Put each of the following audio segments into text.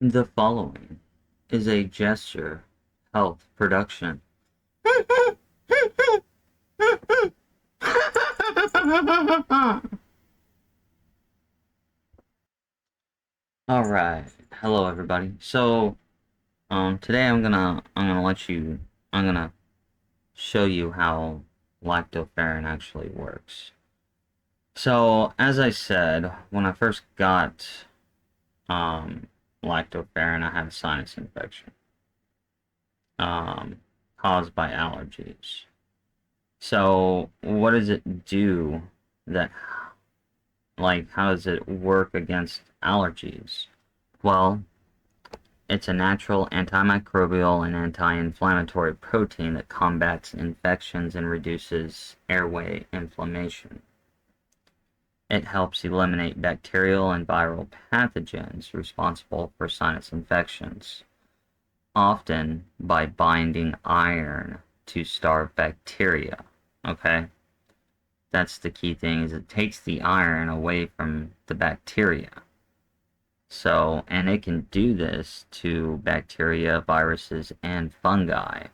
The following is a gesture health production. All right. Hello everybody. Today I'm gonna show you how lactoferrin actually works. So as I said, when I first got um lactoferrin, I had a sinus infection um caused by allergies. So what does it do that how does it work against allergies? Well, it's a natural antimicrobial and anti-inflammatory protein that combats infections and reduces airway inflammation. It helps eliminate bacterial and viral pathogens responsible for sinus infections, often by binding iron to starve bacteria. Okay? That's the key thing, is it takes the iron away from the bacteria. So, and it can do this to bacteria, viruses, and fungi.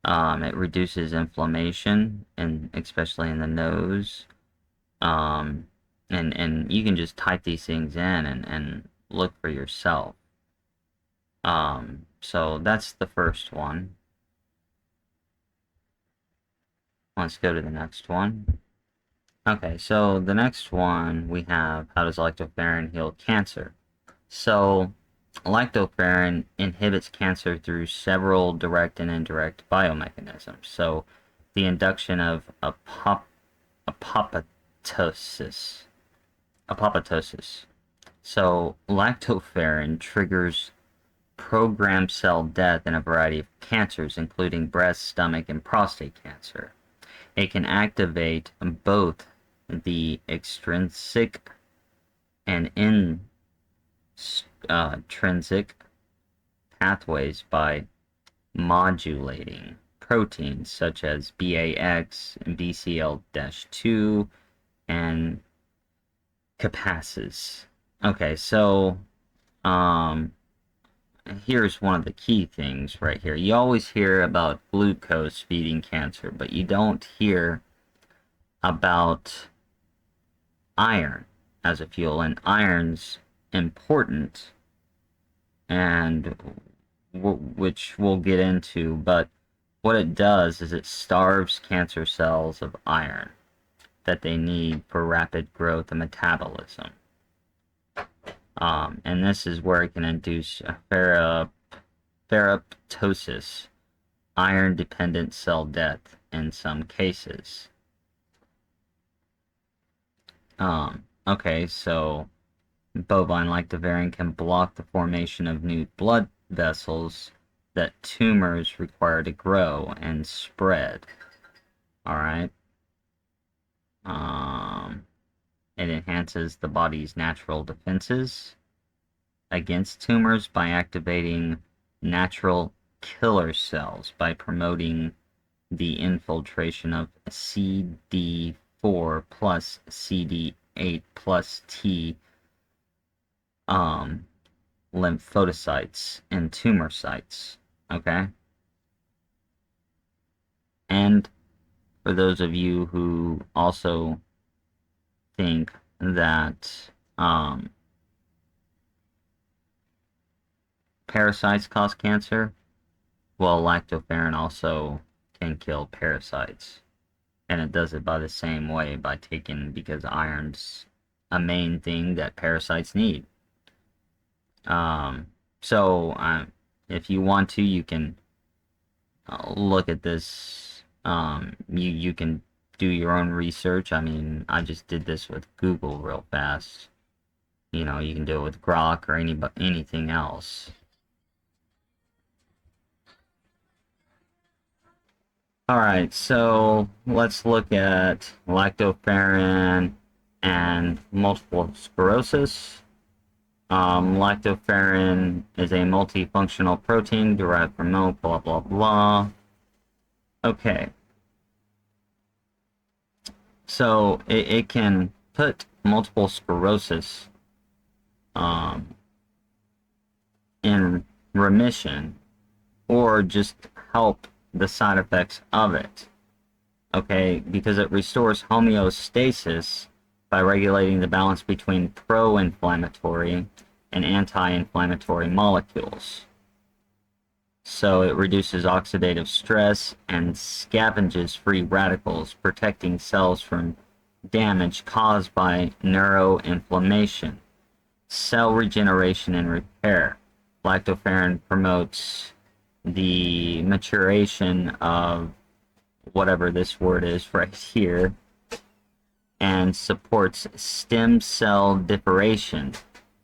It reduces inflammation, and especially in the nose. And you can just type these things in and look for yourself. So that's the first one. Let's go to the next one. Okay, so the next one we have, how does lactoferrin heal cancer? So lactoferrin inhibits cancer through several direct and indirect biomechanisms. So the induction of apoptosis. Apoptosis. So lactoferrin triggers programmed cell death in a variety of cancers, including breast, stomach, and prostate cancer. It can activate both the extrinsic and intrinsic pathways by modulating proteins such as BAX and BCL-2 and capaces. Okay, so here's one of the key things right here. You always hear about glucose feeding cancer, but you don't hear about iron as a fuel, and iron's important, and which we'll get into, but what it does is it starves cancer cells of iron that they need for rapid growth and metabolism. And this is where it can induce ferroptosis, iron-dependent cell death in some cases. Okay, so bovine lactoferrin can block the formation of new blood vessels that tumors require to grow and spread. Alright. It enhances the body's natural defenses against tumors by activating natural killer cells by promoting the infiltration of CD4 plus CD8 plus T lymphocytes and tumor sites. Okay? And for those of you who also think that parasites cause cancer, well, lactoferrin also can kill parasites. And it does it by the same way, by because iron's a main thing that parasites need. If you want to, you can look at this. You can do your own research. I mean, I just did this with Google real fast. You know, you can do it with Grok or anything else. Alright, so let's look at lactoferrin and multiple sclerosis. Lactoferrin is a multifunctional protein derived from milk, blah blah blah. Okay. So it can put multiple sclerosis remission or just help the side effects of it. Okay, because it restores homeostasis by regulating the balance between pro-inflammatory and anti-inflammatory molecules. So it reduces oxidative stress and scavenges free radicals, protecting cells from damage caused by neuroinflammation, cell regeneration and repair. Lactoferrin promotes the maturation of whatever this word is right here, and supports stem cell differentiation,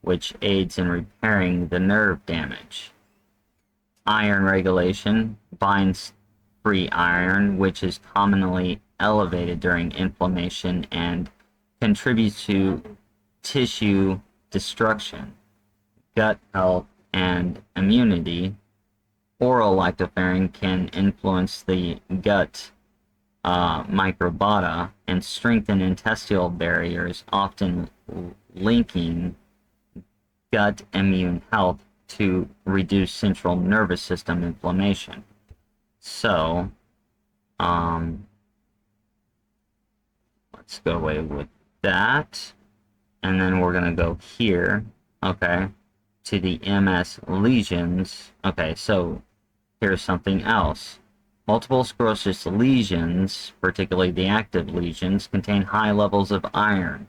which aids in repairing the nerve damage. Iron regulation binds free iron, which is commonly elevated during inflammation and contributes to tissue destruction, gut health, and immunity. Oral lactoferrin can influence the gut microbiota and strengthen intestinal barriers, often linking gut immune health to reduce central nervous system inflammation. So, let's go away with that. And then we're going to go here, okay, to the MS lesions. Okay, so here's something else. Multiple sclerosis lesions, particularly the active lesions, contain high levels of iron,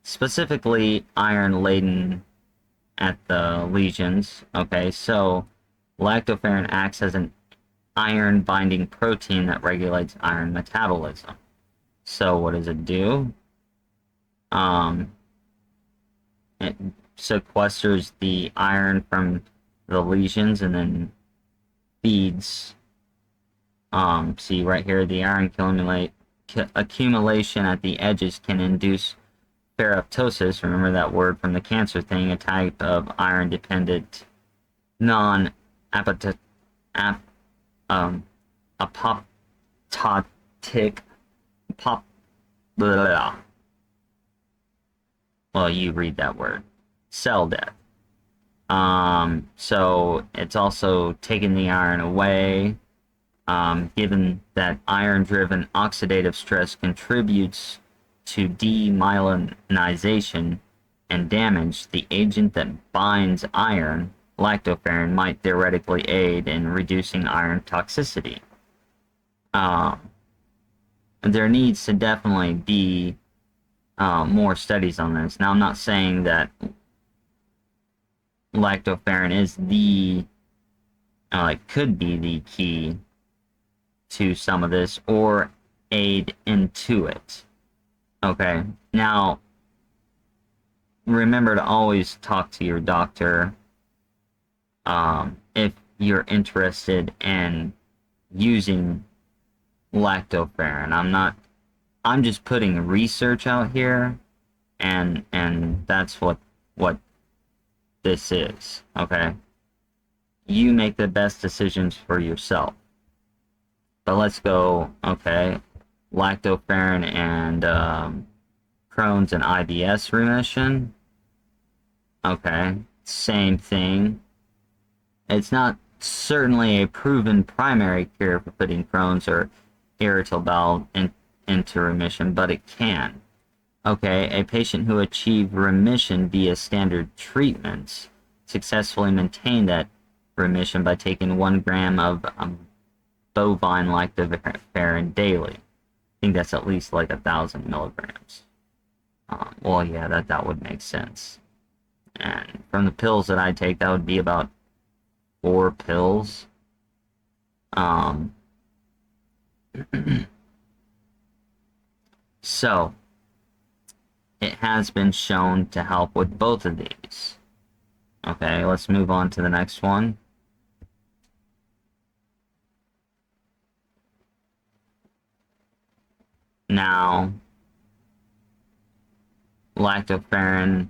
specifically iron laden at the lesions. Okay, so lactoferrin acts as an iron binding protein that regulates iron metabolism. So what does it do? It sequesters the iron from the lesions and then feeds. See right here, the iron accumulation at the edges can induce ferroptosis. Remember that word from the cancer thing, a type of iron-dependent non-apoptotic well, you read that word, cell death. So it's also taking the iron away. Given that iron-driven oxidative stress contributes to demyelinization and damage, the agent that binds iron, lactoferrin, might theoretically aid in reducing iron toxicity. There needs to definitely be more studies on this. Now, I'm not saying that lactoferrin is the, could be the key to some of this or aid into it. Okay, now remember to always talk to your doctor if you're interested in using lactoferrin. I'm just putting research out here, and that's what this is. Okay, you make the best decisions for yourself. But let's go, okay, lactoferrin and Crohn's and IBS remission. Okay, same thing. It's not certainly a proven primary cure for putting Crohn's or irritable bowel into remission, but it can. Okay, a patient who achieved remission via standard treatments successfully maintained that remission by taking 1 gram of bovine lactoferrin daily. I think that's at least like 1,000 milligrams. Well, yeah, that would make sense. And from the pills that I take, that would be about 4 pills. So, it has been shown to help with both of these. Okay, let's move on to the next one. Now, lactoferrin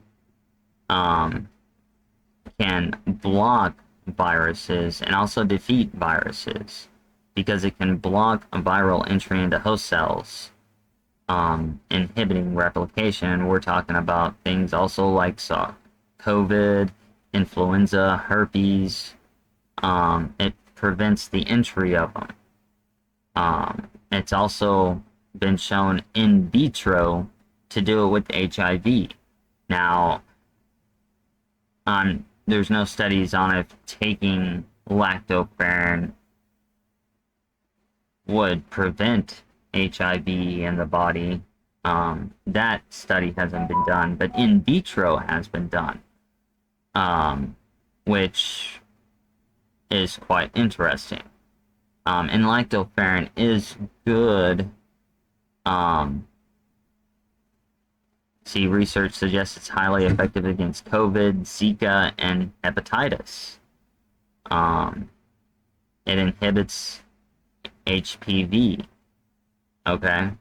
can block viruses and also defeat viruses because it can block a viral entry into host cells, inhibiting replication. We're talking about things also like COVID, influenza, herpes, It prevents the entry of them. It's also been shown in vitro to do it with HIV. Now, there's no studies on if taking lactoferrin would prevent HIV in the body. That study hasn't been done, but in vitro has been done, which is quite interesting. And lactoferrin is good. See, research suggests it's highly effective against COVID, Zika, and hepatitis. It inhibits HPV. Okay.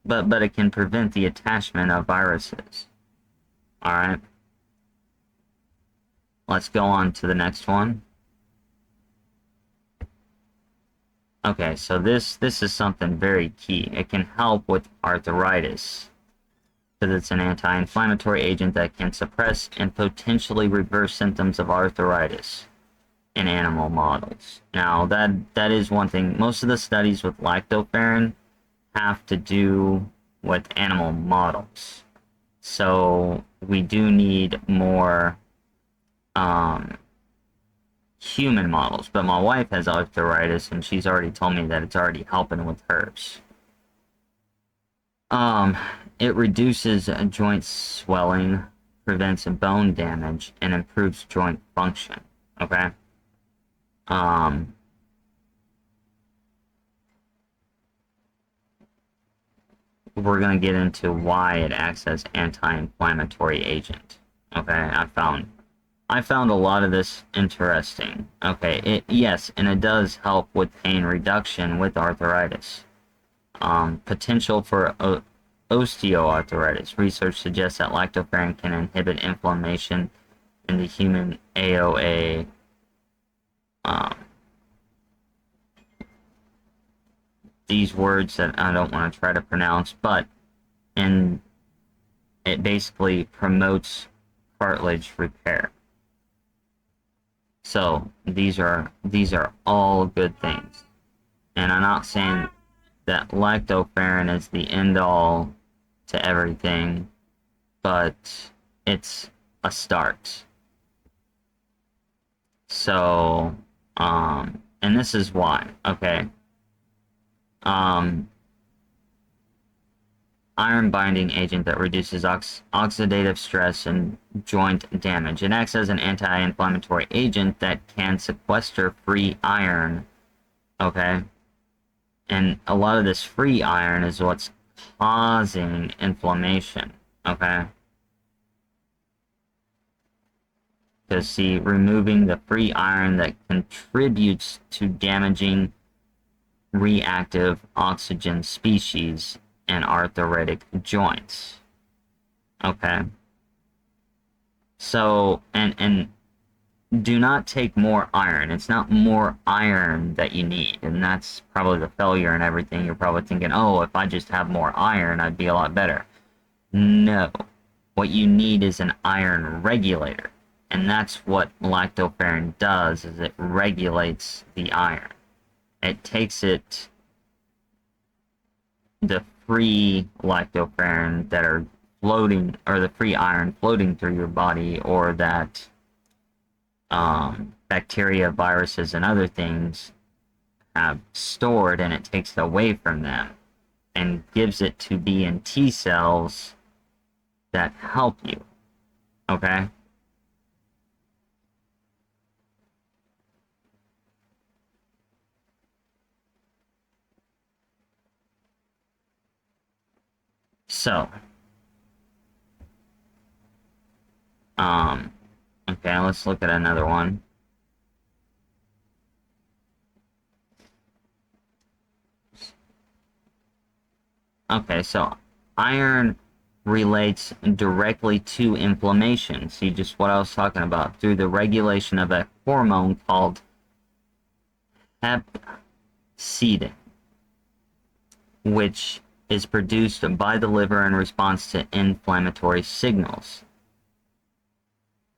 But it can prevent the attachment of viruses. All right. Let's go on to the next one. Okay, so this is something very key. It can help with arthritis because it's an anti-inflammatory agent that can suppress and potentially reverse symptoms of arthritis in animal models. Now, that is one thing. Most of the studies with lactoferrin have to do with animal models. So we do need more human models, but my wife has arthritis and she's already told me that it's already helping with hers. It reduces joint swelling, prevents bone damage, and improves joint function. Okay. We're gonna get into why it acts as anti-inflammatory agent. Okay, I found a lot of this interesting. Okay, yes, and it does help with pain reduction with arthritis. Potential for osteoarthritis. Research suggests that lactoferrin can inhibit inflammation in the human AOA. These words that I don't want to try to pronounce, but it basically promotes cartilage repair. So these are all good things, and I'm not saying that lactoferrin is the end all to everything, but it's a start. So, and this is why. Okay. Iron binding agent that reduces oxidative stress and joint damage. It acts as an anti-inflammatory agent that can sequester free iron. Okay. And a lot of this free iron is what's causing inflammation. Okay. Because see, removing the free iron that contributes to damaging reactive oxygen species and arthritic joints. Okay. So, and do not take more iron. It's not more iron that you need, and that's probably the failure and everything. You're probably thinking, oh, if I just have more iron, I'd be a lot better. No. What you need is an iron regulator, and that's what lactoferrin does, is it regulates the iron. It takes it, the free lactoferrin that are floating, or the free iron floating through your body, or that bacteria, viruses, and other things have stored, and it takes it away from them and gives it to B and T cells that help you. Okay? So, okay, let's look at another one. Okay, so iron relates directly to inflammation. See, just what I was talking about, through the regulation of a hormone called hepcidin, which is produced by the liver in response to inflammatory signals.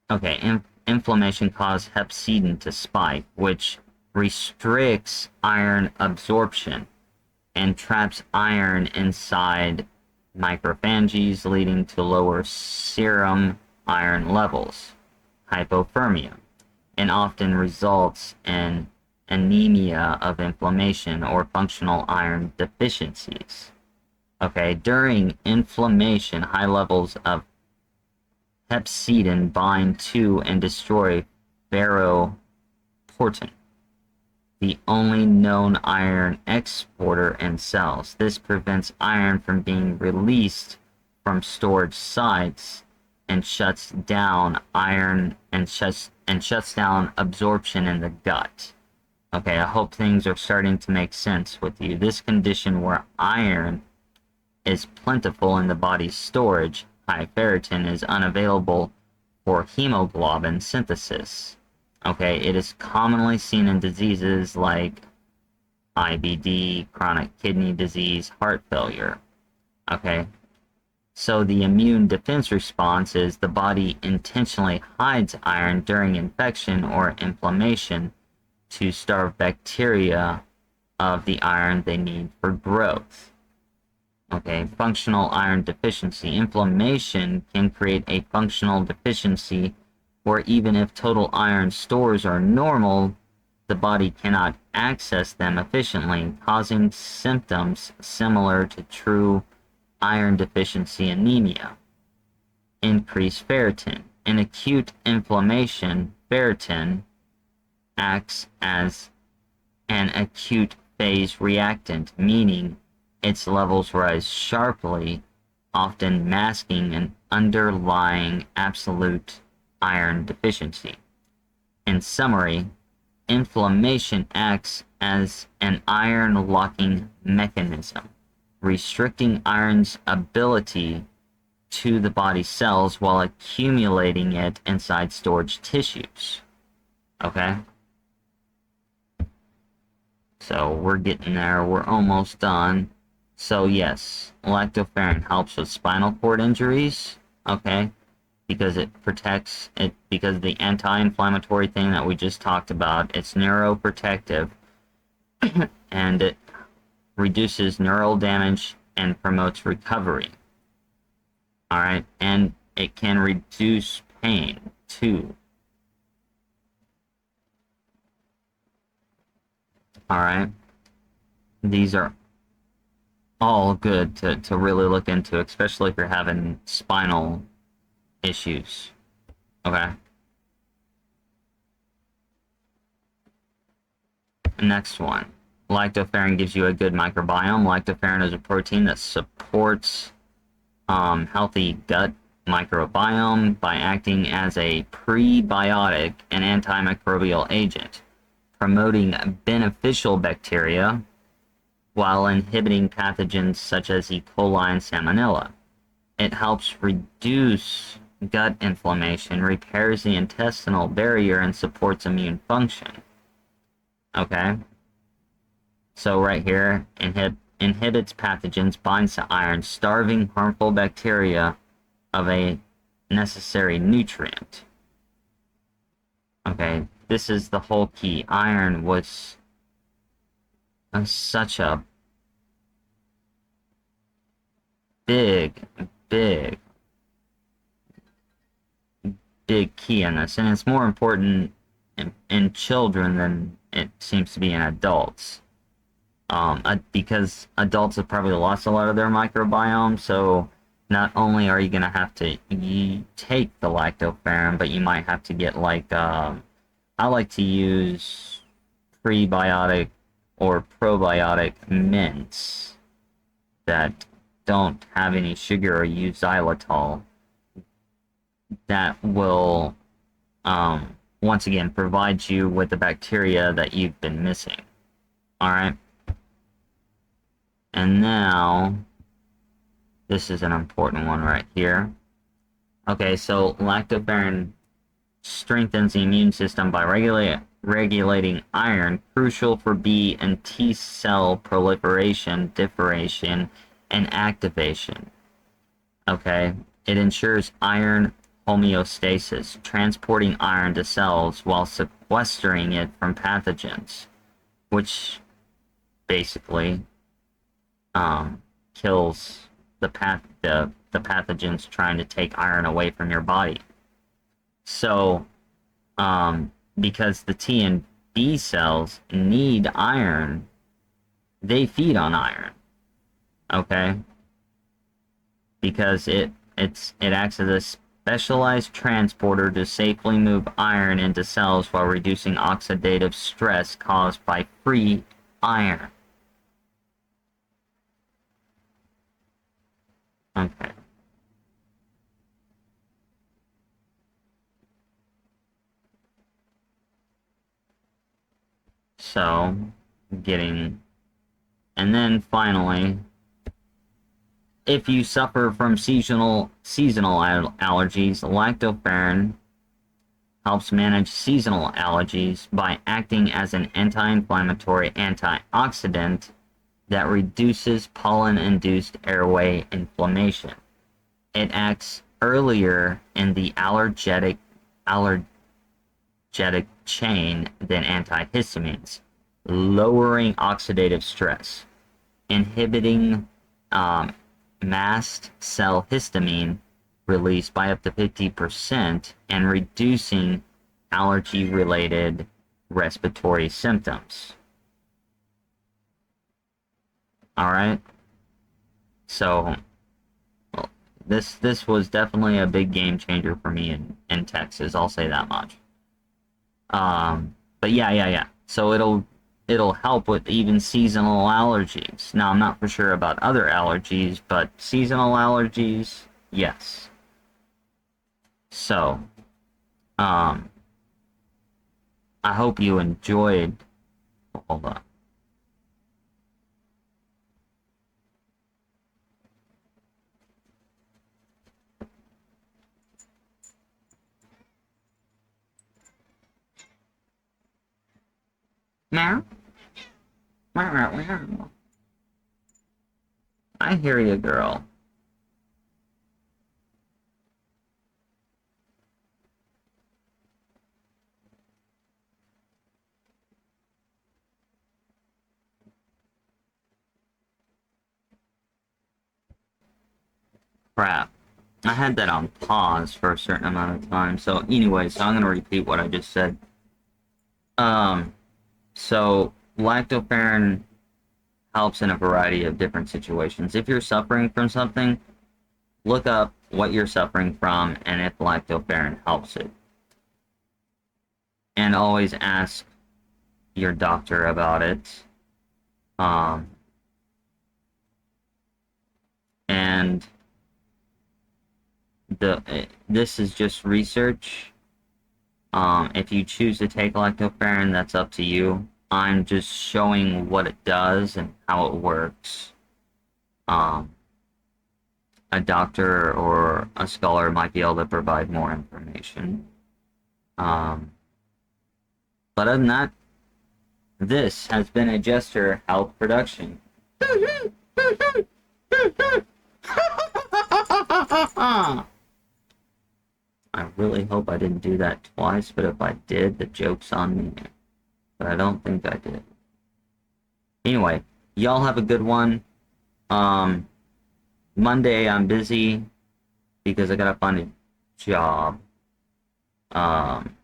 Okay, inflammation causes hepcidin to spike, which restricts iron absorption and traps iron inside microphages, leading to lower serum iron levels, hypothermia, and often results in anemia of inflammation or functional iron deficiencies. Okay, during inflammation, high levels of hepcidin bind to and destroy ferroportin, the only known iron exporter in cells. This prevents iron from being released from storage sites and shuts down down absorption in the gut. Okay, I hope things are starting to make sense with you. This condition where iron is plentiful in the body's storage, high ferritin is unavailable for hemoglobin synthesis. Okay, it is commonly seen in diseases like IBD, chronic kidney disease, heart failure. Okay, so the immune defense response is the body intentionally hides iron during infection or inflammation to starve bacteria of the iron they need for growth. Okay, functional iron deficiency. Inflammation can create a functional deficiency where even if total iron stores are normal, the body cannot access them efficiently, causing symptoms similar to true iron deficiency anemia. Increased ferritin. In acute inflammation, ferritin acts as an acute phase reactant, meaning its levels rise sharply, often masking an underlying absolute iron deficiency. In summary, inflammation acts as an iron locking mechanism, restricting iron's ability to the body cells while accumulating it inside storage tissues. Okay? So we're getting there. We're almost done. So yes, lactoferrin helps with spinal cord injuries. Okay? Because it protects it, because the anti-inflammatory thing that we just talked about, it's neuroprotective and it reduces neural damage and promotes recovery. Alright, and it can reduce pain too. Alright, these are all good to really look into, especially if you're having spinal issues. Okay. Next one. Lactoferrin gives you a good microbiome. Lactoferrin is a protein that supports healthy gut microbiome by acting as a prebiotic and antimicrobial agent, promoting beneficial bacteria while inhibiting pathogens such as E. coli and Salmonella. It helps reduce gut inflammation, repairs the intestinal barrier, and supports immune function. Okay? So right here, inhibits pathogens, binds to iron, starving harmful bacteria of a necessary nutrient. Okay, this is the whole key. Iron was such a big key in this, and it's more important in children than it seems to be in adults. Because adults have probably lost a lot of their microbiome, so not only are you going to have to take the lactoferrin, but you might have to get like, I like to use prebiotic or probiotic mints that don't have any sugar or use xylitol, that will, once again, provide you with the bacteria that you've been missing. Alright? And now, this is an important one right here. Okay, so lactoferrin strengthens the immune system by regulating iron, crucial for B and T cell proliferation, differentiation, and activation. Okay? It ensures iron homeostasis, transporting iron to cells while sequestering it from pathogens, which basically kills the pathogens trying to take iron away from your body. So, because the T and B cells need iron, they feed on iron. Okay? Because it acts as a specialized transporter to safely move iron into cells while reducing oxidative stress caused by free iron. Okay. So, and then finally, if you suffer from seasonal allergies, lactoferrin helps manage seasonal allergies by acting as an anti-inflammatory antioxidant that reduces pollen-induced airway inflammation. It acts earlier in the allergenic chain than antihistamines, lowering oxidative stress, inhibiting mast cell histamine release by up to 50%, and reducing allergy-related respiratory symptoms. Alright? So, well, this was definitely a big game changer for me in Texas, I'll say that much. But yeah. So it'll help with even seasonal allergies. Now, I'm not for sure about other allergies, but seasonal allergies, yes. So, I hope you enjoyed. Hold on. Meow? I hear you, girl. Crap. I had that on pause for a certain amount of time. So anyway, so I'm gonna repeat what I just said. So lactoferrin helps in a variety of different situations. If you're suffering from something, look up what you're suffering from and if lactoferrin helps it. And always ask your doctor about it. And this is just research. If you choose to take lactoferrin, that's up to you. I'm just showing what it does and how it works. A doctor or a scholar might be able to provide more information. But other than that, this has been a Jester Health production. I really hope I didn't do that twice, but if I did, the joke's on me. But I don't think I did. Anyway, y'all have a good one. Monday I'm busy because I gotta find a job. I'm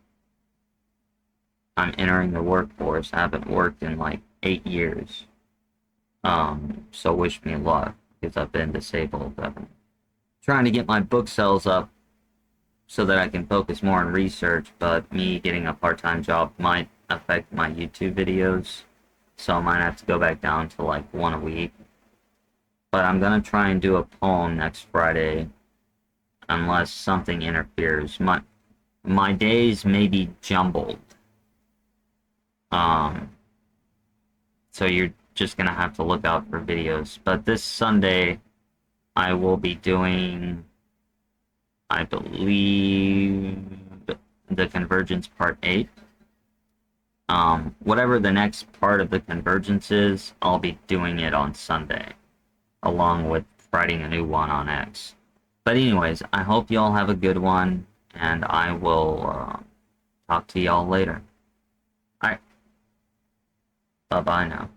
entering the workforce. I haven't worked in like 8 years. So wish me luck because I've been disabled. I'm trying to get my book sales up so that I can focus more on research, but me getting a part-time job might affect my YouTube videos, so I might have to go back down to like 1 a week. But I'm gonna try and do a poem next Friday, unless something interferes. My days may be jumbled. So you're just gonna have to look out for videos. But this Sunday, I will be doing, I believe, the Convergence Part 8. Whatever the next part of the Convergence is, I'll be doing it on Sunday. along with writing a new one on X. But anyways, I hope you all have a good one, and I will talk to y'all later. Alright, bye-bye now.